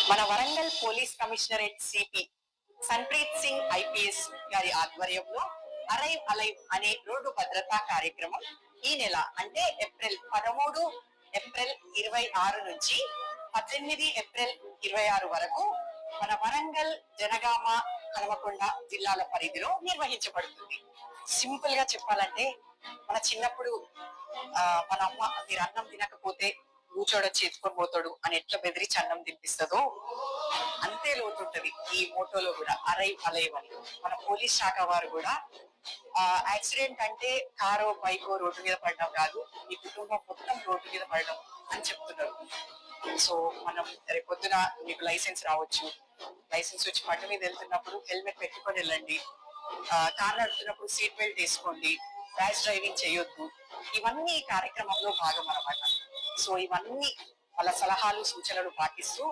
మన Warangal police commissionerate CP Sanpreet Singh IPS గారి ఆధ్వర్యంలో అరైవ్ అలైవ్ అనే రోడ్డు భద్రతా కార్యక్రమం ఈ నెల అంటే ఏప్రిల్ 13 ఏప్రిల్ 26 నుంచి 18 ఏప్రిల్ 26 వరకు మన వరంగల్ జనగామ హనుమకొండ జిల్లాల పరిధిలో నిర్వహించబడుతుంది. సింపుల్ గా చెప్పాలంటే మన చిన్నప్పుడు మన అమ్మ మీరు అన్నం తినకపోతే కూర్చోడొచ్చి ఎత్తుకొని పోతాడు అని ఎట్లా బెదిరించి అన్నం తినిపిస్తుందో అంతే లోతుంటది ఈ మోటోలో కూడా అరైవ్ అలైవ్ అని. మన పోలీస్ శాఖ వారు కూడా యాక్సిడెంట్ అంటే కారో బైకో రోడ్డు మీద పడడం కాదు, ఈ కుటుంబం మొత్తం రోడ్డు మీద పడడం అని చెప్తున్నారు. సో మనం రేపొద్దున మీకు లైసెన్స్ రావచ్చు, లైసెన్స్ వచ్చి బండి మీద వెళ్తున్నప్పుడు హెల్మెట్ పెట్టుకొని వెళ్ళండి, కార్ నడుపుతున్నప్పుడు సీట్ బెల్ట్ వేసుకోండి, ర్యాష్ డ్రైవింగ్ చేయొద్దు. ఇవన్నీ ఈ కార్యక్రమంలో భాగం అన్నమాట. సో ఇవన్నీ వాళ్ళ సలహాలు సూచనలు పాటిస్తూ